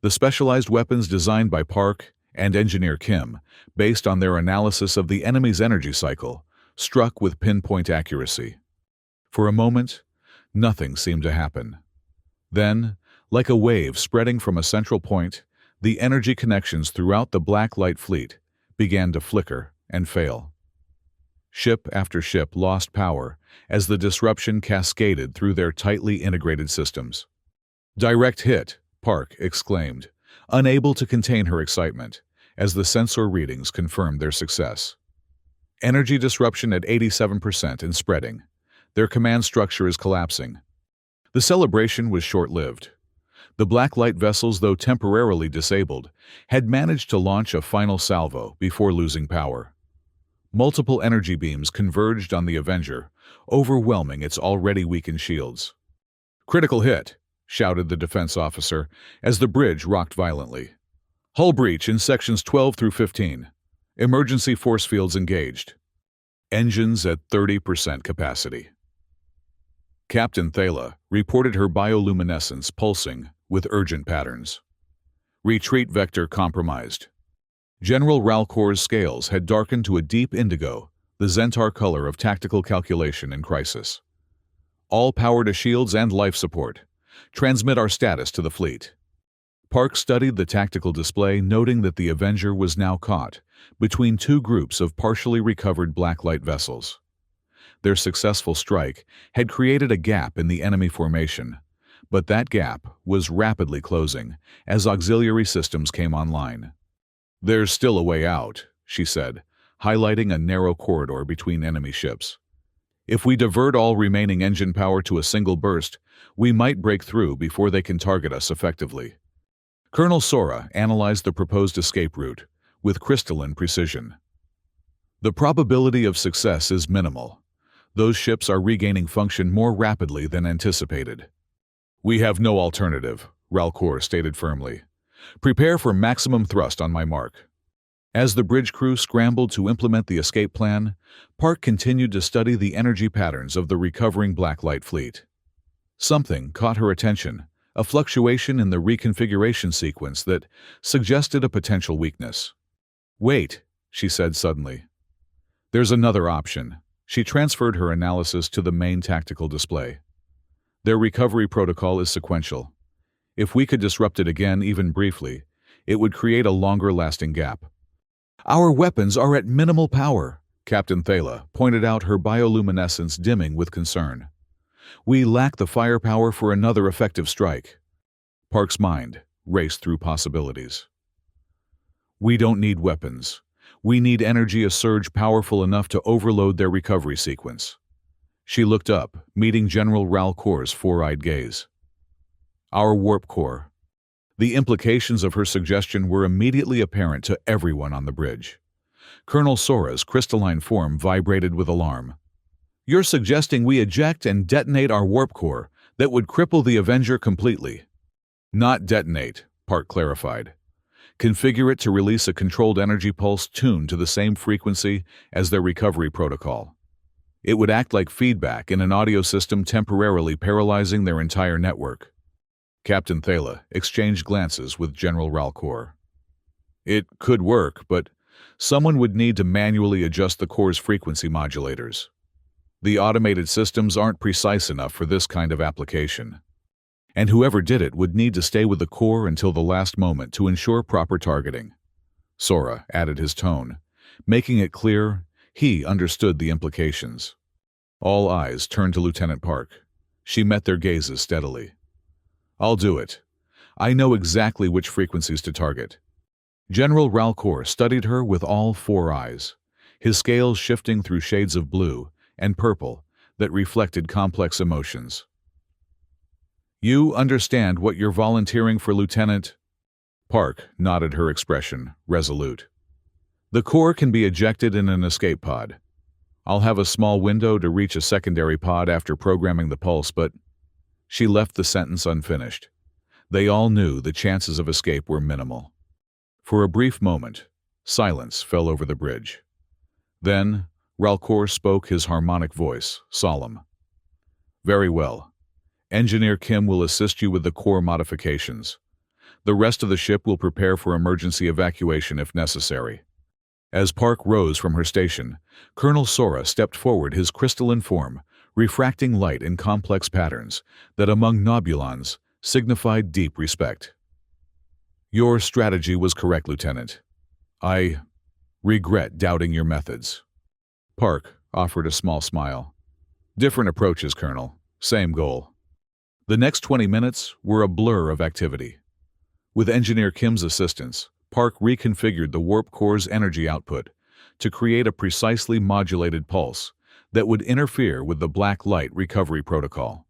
The specialized weapons designed by Park and Engineer Kim, based on their analysis of the enemy's energy cycle, struck with pinpoint accuracy. For a moment, nothing seemed to happen. Then, like a wave spreading from a central point, the energy connections throughout the Blacklight fleet began to flicker and fail. Ship after ship lost power as the disruption cascaded through their tightly integrated systems. Direct hit, Park exclaimed, unable to contain her excitement as the sensor readings confirmed their success. Energy disruption at 87% and spreading. Their command structure is collapsing. The celebration was short-lived. The Blacklight vessels, though temporarily disabled, had managed to launch a final salvo before losing power. Multiple energy beams converged on the Avenger, overwhelming its already weakened shields. Critical hit, shouted the defense officer as the bridge rocked violently. Hull breach in sections 12 through 15. Emergency force fields engaged. Engines at 30% capacity. Captain Thala reported, her bioluminescence pulsing with urgent patterns. Retreat vector compromised. General Ralcor's scales had darkened to a deep indigo, the Zentaur color of tactical calculation in crisis. All power to shields and life support. Transmit our status to the fleet. Park studied the tactical display, noting that the Avenger was now caught between 2 groups of partially recovered Blacklight vessels. Their successful strike had created a gap in the enemy formation, but that gap was rapidly closing as auxiliary systems came online. "There's still a way out," she said, highlighting a narrow corridor between enemy ships. "If we divert all remaining engine power to a single burst, we might break through before they can target us effectively." Colonel Sora analyzed the proposed escape route with crystalline precision. "The probability of success is minimal. Those ships are regaining function more rapidly than anticipated." "We have no alternative," Ralcor stated firmly. "Prepare for maximum thrust on my mark." As the bridge crew scrambled to implement the escape plan, Park continued to study the energy patterns of the recovering blacklight fleet. Something caught her attention, a fluctuation in the reconfiguration sequence that suggested a potential weakness. "Wait," she said suddenly. "There's another option." She transferred her analysis to the main tactical display. "Their recovery protocol is sequential. If we could disrupt it again, even briefly, it would create a longer-lasting gap." "Our weapons are at minimal power," Captain Thala pointed out, her bioluminescence dimming with concern. "We lack the firepower for another effective strike." Park's mind raced through possibilities. "We don't need weapons. We need energy, a surge powerful enough to overload their recovery sequence." She looked up, meeting General Ralcor's four-eyed gaze. "Our warp core." The implications of her suggestion were immediately apparent to everyone on the bridge. Colonel Sora's crystalline form vibrated with alarm. "You're suggesting we eject and detonate our warp core that would cripple the Avenger completely?" "Not detonate," Park clarified. "Configure it to release a controlled energy pulse tuned to the same frequency as their recovery protocol. It would act like feedback in an audio system, temporarily paralyzing their entire network." Captain Thala exchanged glances with General Ralcor. "It could work, but someone would need to manually adjust the core's frequency modulators. The automated systems aren't precise enough for this kind of application. And whoever did it would need to stay with the core until the last moment to ensure proper targeting." Sora added his tone, making it clear he understood the implications. All eyes turned to Lieutenant Park. She met their gazes steadily. "I'll do it. I know exactly which frequencies to target." General Ralcor studied her with all four eyes, his scales shifting through shades of blue and purple that reflected complex emotions. "You understand what you're volunteering for, Lieutenant?" Park nodded, her expression resolute. "The core can be ejected in an escape pod. I'll have a small window to reach a secondary pod after programming the pulse, but—" She left the sentence unfinished. They all knew the chances of escape were minimal. For a brief moment, silence fell over the bridge. Then, Ralcor spoke, his harmonic voice solemn. "Very well. Engineer Kim will assist you with the core modifications. The rest of the ship will prepare for emergency evacuation if necessary." As Park rose from her station, Colonel Sora stepped forward, his crystalline form refracting light in complex patterns that among Nobulons signified deep respect. "Your strategy was correct, Lieutenant. I regret doubting your methods." Park offered a small smile. "Different approaches, Colonel. Same goal." The next 20 minutes were a blur of activity. With Engineer Kim's assistance, Park reconfigured the warp core's energy output to create a precisely modulated pulse that would interfere with the black light recovery protocol.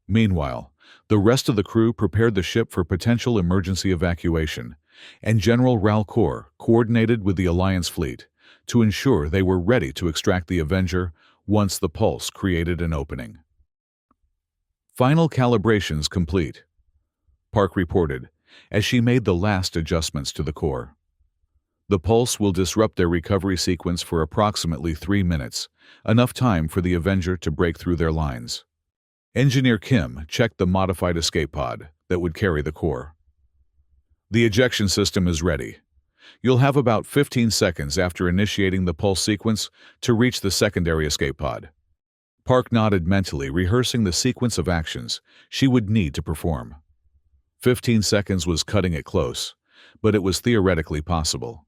Meanwhile, the rest of the crew prepared the ship for potential emergency evacuation, and General Ralcor coordinated with the Alliance fleet to ensure they were ready to extract the Avenger once the pulse created an opening. "Final calibrations complete," Park reported as she made the last adjustments to the core. "The pulse will disrupt their recovery sequence for approximately 3 minutes, enough time for the Avenger to break through their lines." Engineer Kim checked the modified escape pod that would carry the core. "The ejection system is ready. You'll have about 15 seconds after initiating the pulse sequence to reach the secondary escape pod." Park nodded, mentally rehearsing the sequence of actions she would need to perform. 15 seconds was cutting it close, but it was theoretically possible.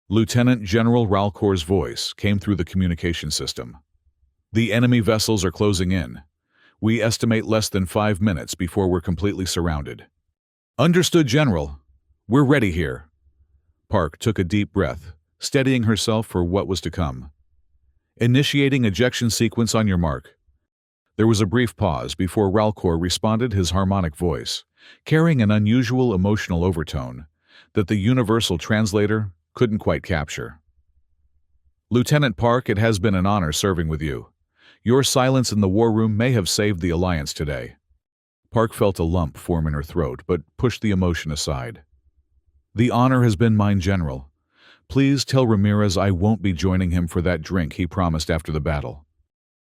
Lieutenant General Ralcor's voice came through the communication system. The enemy vessels are closing in. We estimate less than 5 minutes before we're completely surrounded. Understood, General. We're ready here. Park took a deep breath, steadying herself for what was to come. Initiating ejection sequence on your mark. There was a brief pause before Ralcor responded, his harmonic voice, carrying an unusual emotional overtone that the universal translator couldn't quite capture. Lieutenant Park, it has been an honor serving with you. Your silence in the war room may have saved the Alliance today. Park felt a lump form in her throat, but pushed the emotion aside. The honor has been mine, General. Please tell Ramirez I won't be joining him for that drink he promised after the battle.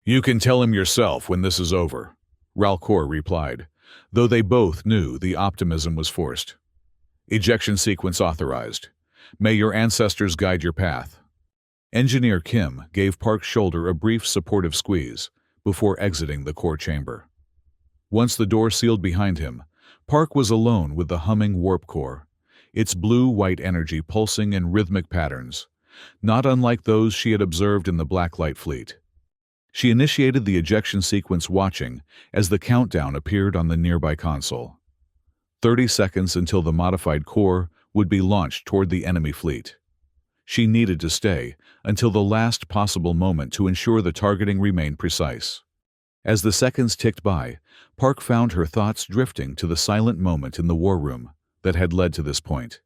You can tell him yourself when this is over, Ralcor replied, though they both knew the optimism was forced. Ejection sequence authorized. May your ancestors guide your path. Engineer Kim gave Park's shoulder a brief supportive squeeze before exiting the core chamber. Once the door sealed behind him, Park was alone with the humming warp core, its blue-white energy pulsing in rhythmic patterns, not unlike those she had observed in the Blacklight fleet. She initiated the ejection sequence, watching as the countdown appeared on the nearby console. 30 seconds until the modified core would be launched toward the enemy fleet. She needed to stay until the last possible moment to ensure the targeting remained precise. As the seconds ticked by, Park found her thoughts drifting to the silent moment in the war room that had led to this point.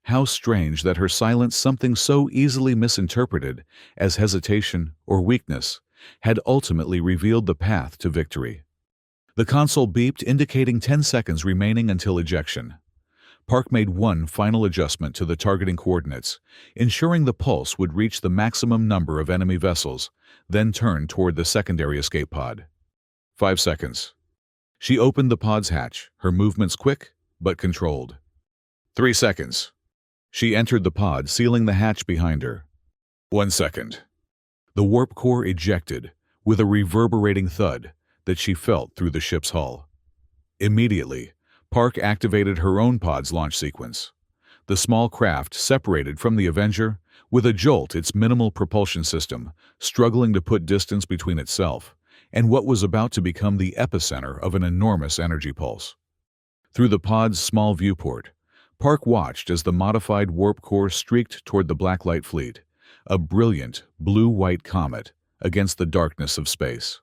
How strange that her silence, something so easily misinterpreted as hesitation or weakness, had ultimately revealed the path to victory. The console beeped, indicating 10 seconds remaining until ejection. Park made one final adjustment to the targeting coordinates, ensuring the pulse would reach the maximum number of enemy vessels, then turned toward the secondary escape pod. 5 seconds. She opened the pod's hatch, her movements quick but controlled. 3 seconds. She entered the pod, sealing the hatch behind her. 1 second. The warp core ejected with a reverberating thud that she felt through the ship's hull. Immediately, Park activated her own pod's launch sequence. The small craft separated from the Avenger with a jolt, its minimal propulsion system struggling to put distance between itself and what was about to become the epicenter of an enormous energy pulse. Through the pod's small viewport, Park watched as the modified warp core streaked toward the Blacklight fleet, a brilliant blue-white comet against the darkness of space.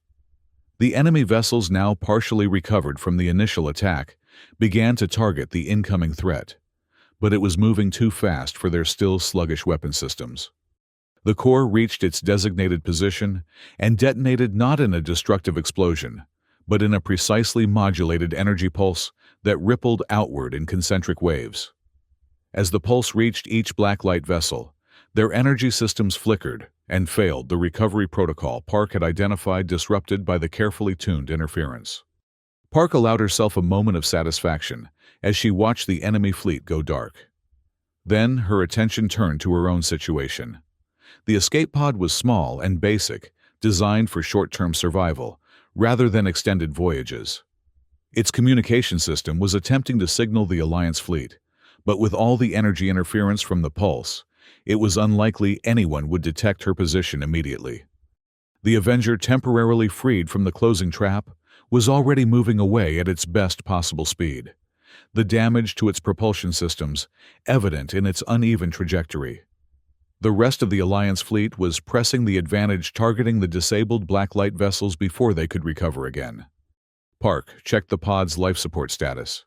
The enemy vessels, now partially recovered from the initial attack, began to target the incoming threat, but it was moving too fast for their still sluggish weapon systems. The core reached its designated position and detonated not in a destructive explosion, but in a precisely modulated energy pulse that rippled outward in concentric waves. As the pulse reached each Blacklight vessel, their energy systems flickered and failed, the recovery protocol Park had identified disrupted by the carefully tuned interference. Park allowed herself a moment of satisfaction as she watched the enemy fleet go dark. Then her attention turned to her own situation. The escape pod was small and basic, designed for short-term survival rather than extended voyages. Its communication system was attempting to signal the Alliance fleet, but with all the energy interference from the pulse, it was unlikely anyone would detect her position immediately. The Avenger, temporarily freed from the closing trap, was already moving away at its best possible speed, the damage to its propulsion systems evident in its uneven trajectory. The rest of the Alliance fleet was pressing the advantage, targeting the disabled Blacklight vessels before they could recover again. Park checked the pod's life support status.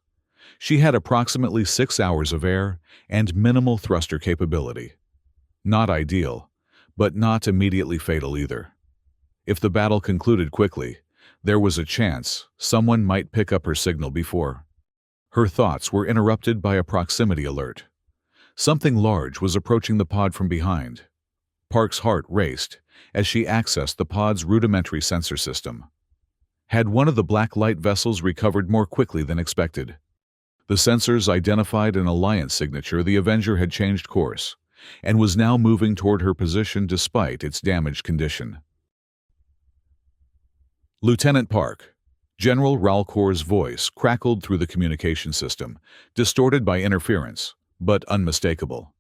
She had approximately 6 hours of air and minimal thruster capability. Not ideal, but not immediately fatal either. If the battle concluded quickly, there was a chance someone might pick up her signal before. Her thoughts were interrupted by a proximity alert. Something large was approaching the pod from behind. Park's heart raced as she accessed the pod's rudimentary sensor system. Had one of the Blacklight vessels recovered more quickly than expected? The sensors identified an Alliance signature. The Avenger had changed course and was now moving toward her position despite its damaged condition. Lieutenant Park. General Ralcor's voice crackled through the communication system, distorted by interference, but unmistakable.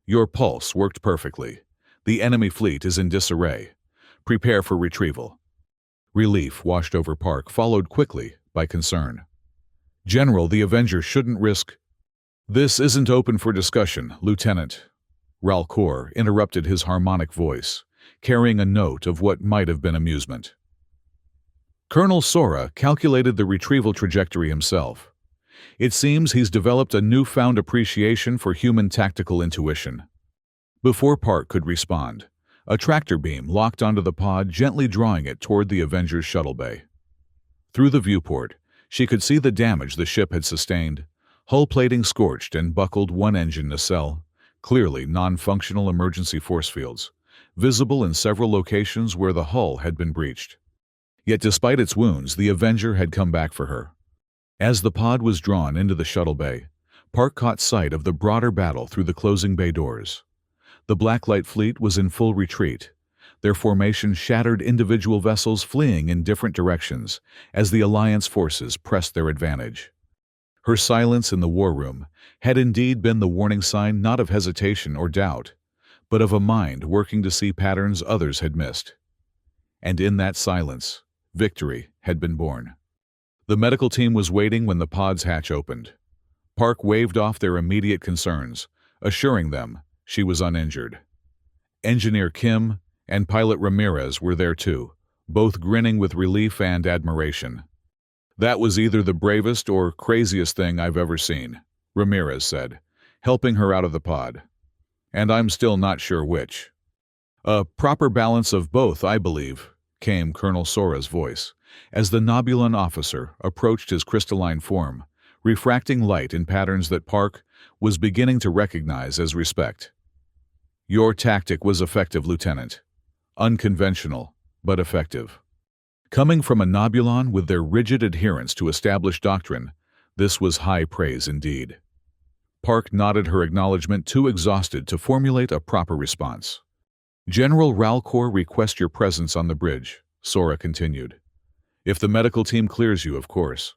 Your pulse worked perfectly. The enemy fleet is in disarray. Prepare for retrieval. Relief washed over Park, followed quickly by concern. General, the Avenger shouldn't risk— This isn't open for discussion, Lieutenant. Ralcor interrupted his harmonic voice, carrying a note of what might have been amusement. Colonel Sora calculated the retrieval trajectory himself. It seems he's developed a newfound appreciation for human tactical intuition. Before Park could respond, a tractor beam locked onto the pod, gently drawing it toward the Avenger's shuttle bay. Through the viewport, she could see the damage the ship had sustained: hull plating scorched and buckled, one engine nacelle, clearly non-functional emergency force fields, visible in several locations where the hull had been breached. Yet despite its wounds, the Avenger had come back for her. As the pod was drawn into the shuttle bay, Park caught sight of the broader battle through the closing bay doors. The Blacklight fleet was in full retreat, their formation shattered, individual vessels fleeing in different directions as the Alliance forces pressed their advantage. Her silence in the war room had indeed been the warning sign not of hesitation or doubt, but of a mind working to see patterns others had missed. And in that silence, victory had been born. The medical team was waiting when the pod's hatch opened. Park waved off their immediate concerns, assuring them she was uninjured. Engineer Kim and pilot Ramirez were there too, both grinning with relief and admiration. "That was either the bravest or craziest thing I've ever seen," Ramirez said, helping her out of the pod. "And I'm still not sure which." "A proper balance of both, I believe," came Colonel Sora's voice, as the Nobulan officer approached his crystalline form, refracting light in patterns that Park was beginning to recognize as respect. "Your tactic was effective, Lieutenant. Unconventional, but effective." Coming from a Nobulan with their rigid adherence to established doctrine, this was high praise indeed. Park nodded her acknowledgement, too exhausted to formulate a proper response. "General Ralcor requests your presence on the bridge," Sora continued. "If the medical team clears you, of course."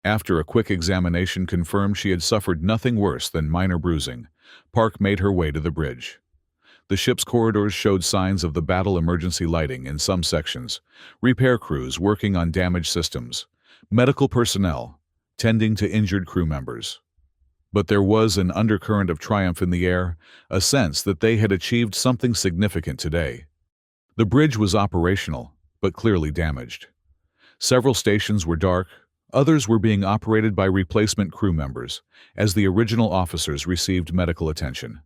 After a quick examination confirmed she had suffered nothing worse than minor bruising, Park made her way to the bridge. The ship's corridors showed signs of the battle emergency lighting in some sections, repair crews working on damaged systems, medical personnel tending to injured crew members. But there was an undercurrent of triumph in the air, a sense that they had achieved something significant today. The bridge was operational, but clearly damaged. Several stations were dark, others were being operated by replacement crew members, as the original officers received medical attention.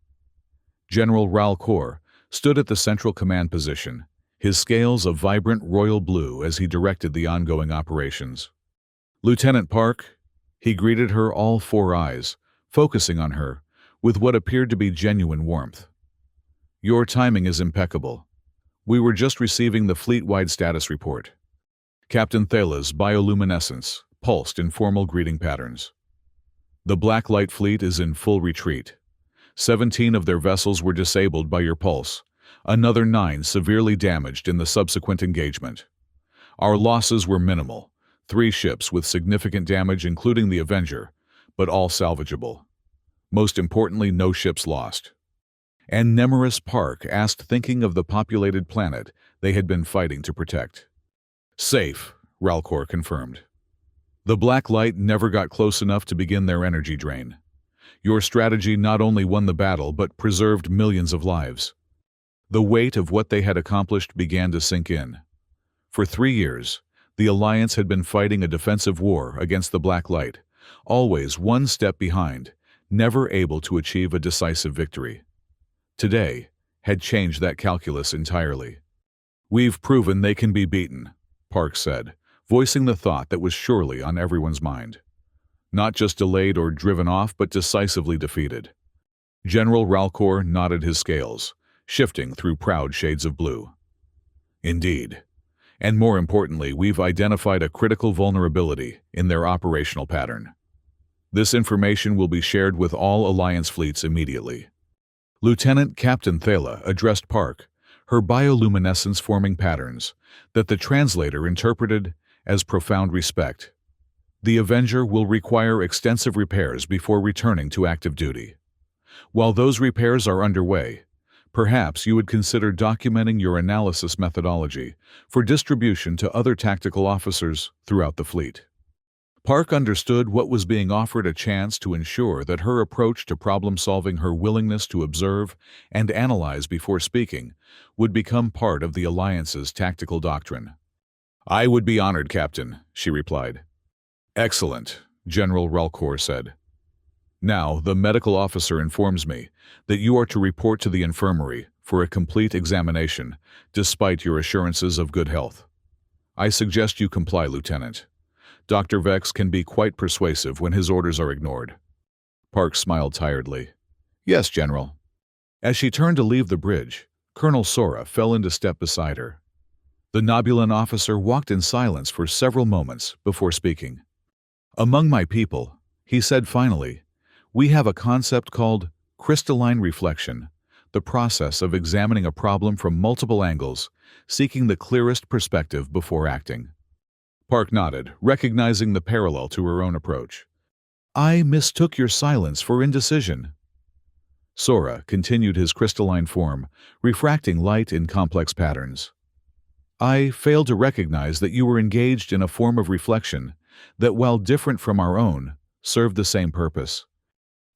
General Ralcor stood at the central command position, his scales a vibrant royal blue as he directed the ongoing operations. "Lieutenant Park," he greeted her, all four eyes focusing on her with what appeared to be genuine warmth. "Your timing is impeccable. We were just receiving the fleet-wide status report." Captain Thala's bioluminescence pulsed in formal greeting patterns. "The Blacklight fleet is in full retreat. 17 of their vessels were disabled by your pulse, another 9 severely damaged in the subsequent engagement. Our losses were minimal, 3 ships with significant damage including the Avenger, but all salvageable. Most importantly, no ships lost." And Nemeris Park asked, thinking of the populated planet they had been fighting to protect. "Safe," Ralcor confirmed. "The Blacklight never got close enough to begin their energy drain. Your strategy not only won the battle but preserved millions of lives." The weight of what they had accomplished began to sink in. For 3 years, the Alliance had been fighting a defensive war against the Blacklight, always one step behind, never able to achieve a decisive victory. Today had changed that calculus entirely. "We've proven they can be beaten," Park said, voicing the thought that was surely on everyone's mind. "Not just delayed or driven off, but decisively defeated." General Ralcor nodded his scales, shifting through proud shades of blue. "Indeed. And more importantly, we've identified a critical vulnerability in their operational pattern. This information will be shared with all Alliance fleets immediately." Lieutenant Captain Thala addressed Park, her bioluminescence forming patterns that the translator interpreted as profound respect. "The Avenger will require extensive repairs before returning to active duty. While those repairs are underway, Perhaps you would consider documenting your analysis methodology for distribution to other tactical officers throughout the fleet. Park understood what was being offered, a chance to ensure that her approach to problem-solving, her willingness to observe and analyze before speaking, would become part of the Alliance's tactical doctrine. "I would be honored, Captain," she replied. "Excellent," General Ralcour said. "Now, the medical officer informs me that you are to report to the infirmary for a complete examination, despite your assurances of good health. I suggest you comply, Lieutenant. Dr. Vex can be quite persuasive when his orders are ignored." Park smiled tiredly. "Yes, General." As she turned to leave the bridge, Colonel Sora fell into step beside her. The Nobulan officer walked in silence for several moments before speaking. "Among my people," he said finally, "we have a concept called crystalline reflection, the process of examining a problem from multiple angles, seeking the clearest perspective before acting." Park nodded, recognizing the parallel to her own approach. "I mistook your silence for indecision." Sora continued his crystalline form, refracting light in complex patterns. "I failed to recognize that you were engaged in a form of reflection that, while different from our own, served the same purpose."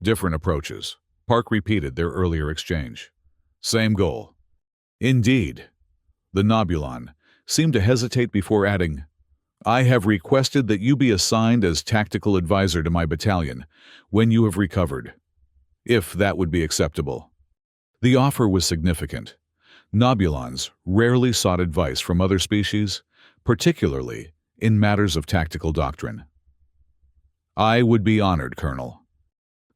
"Different approaches," Park repeated their earlier exchange. "Same goal." "Indeed." The Nobulan seemed to hesitate before adding, "I have requested that you be assigned as tactical advisor to my battalion when you have recovered, if that would be acceptable." The offer was significant. Nobulans rarely sought advice from other species, particularly in matters of tactical doctrine. "I would be honored, Colonel."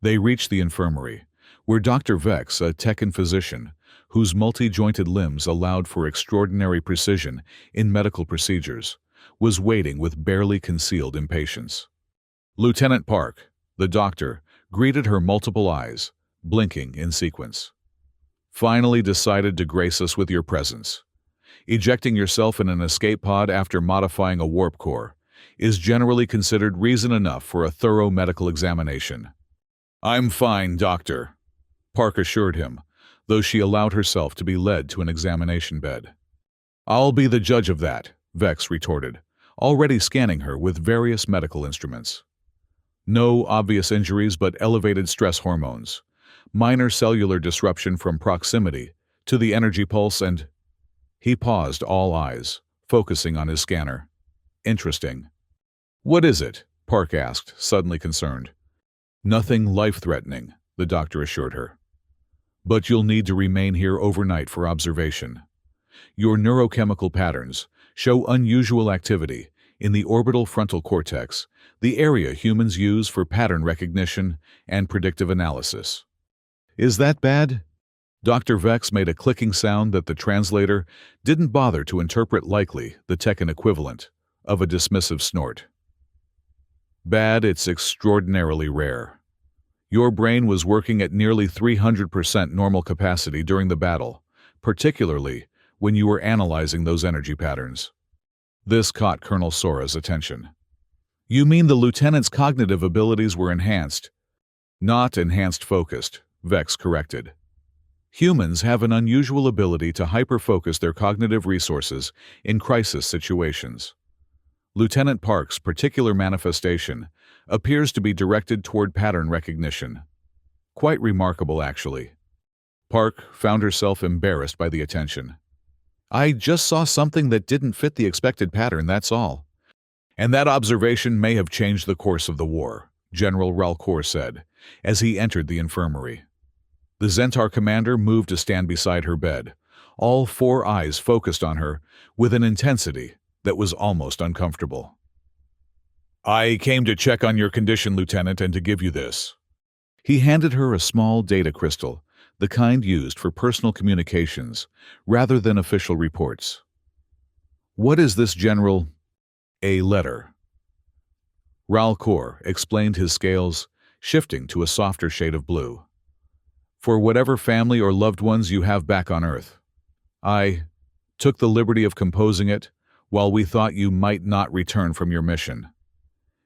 They reached the infirmary, where Dr. Vex, a Tekken physician, whose multi-jointed limbs allowed for extraordinary precision in medical procedures, was waiting with barely concealed impatience. "Lieutenant Park," the doctor greeted her, multiple eyes blinking in sequence. "Finally decided to grace us with your presence. Ejecting yourself in an escape pod after modifying a warp core is generally considered reason enough for a thorough medical examination." "I'm fine, Doctor," Park assured him, though she allowed herself to be led to an examination bed. "I'll be the judge of that," Vex retorted, already scanning her with various medical instruments. "No obvious injuries, but elevated stress hormones, minor cellular disruption from proximity to the energy pulse, and—" He paused, all eyes focusing on his scanner. "Interesting." "What is it?" Park asked, suddenly concerned. "Nothing life-threatening," the doctor assured her. "But you'll need to remain here overnight for observation. Your neurochemical patterns show unusual activity in the orbital frontal cortex, the area humans use for pattern recognition and predictive analysis." "Is that bad?" Dr. Vex made a clicking sound that the translator didn't bother to interpret, likely the Tekken equivalent of a dismissive snort. "Bad, it's extraordinarily rare. Your brain was working at nearly 300% normal capacity during the battle, particularly when you were analyzing those energy patterns." This caught Colonel Sora's attention. "You mean the lieutenant's cognitive abilities were enhanced?" "Not enhanced, focused," Vex corrected. "Humans have an unusual ability to hyper-focus their cognitive resources in crisis situations. Lieutenant Park's particular manifestation appears to be directed toward pattern recognition. Quite remarkable, actually." Park found herself embarrassed by the attention. "I just saw something that didn't fit the expected pattern, that's all." "And that observation may have changed the course of the war," General Ralcour said, as he entered the infirmary. The Zentar commander moved to stand beside her bed, all four eyes focused on her with an intensity that was almost uncomfortable. "I came to check on your condition, Lieutenant, and to give you this." He handed her a small data crystal, the kind used for personal communications rather than official reports. "What is this, General?" "A letter." Ralcour explained, his scales shifting to a softer shade of blue. "For whatever family or loved ones you have back on Earth. I took the liberty of composing it while we thought you might not return from your mission.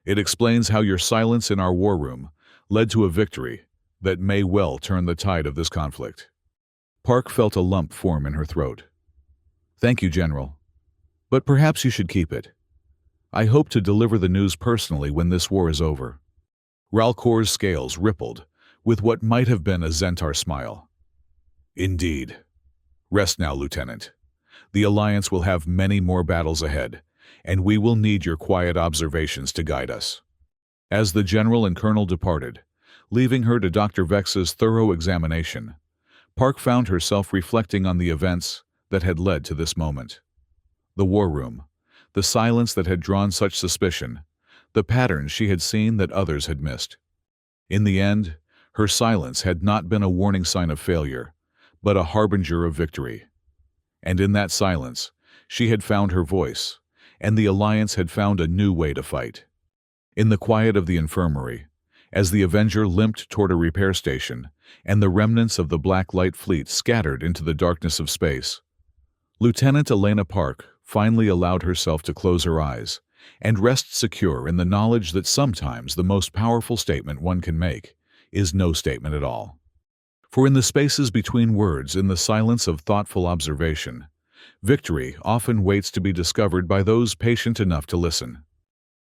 It explains how your silence in our war room led to a victory that may well turn the tide of this conflict." Park felt a lump form in her throat. "Thank you, General. But perhaps you should keep it. I hope to deliver the news personally when this war is over." Ralcor's scales rippled, with what might have been a Zentaur smile. "Indeed. Rest now, Lieutenant. The Alliance will have many more battles ahead, and we will need your quiet observations to guide us." As the General and Colonel departed, leaving her to Dr. Vex's thorough examination, Park found herself reflecting on the events that had led to this moment. The war room, the silence that had drawn such suspicion, the patterns she had seen that others had missed. In the end, her silence had not been a warning sign of failure, but a harbinger of victory. And in that silence, she had found her voice, and the Alliance had found a new way to fight. In the quiet of the infirmary, as the Avenger limped toward a repair station, and the remnants of the Black Light Fleet scattered into the darkness of space, Lieutenant Elena Park finally allowed herself to close her eyes and rest secure in the knowledge that sometimes the most powerful statement one can make is no statement at all. For in the spaces between words, in the silence of thoughtful observation, victory often waits to be discovered by those patient enough to listen.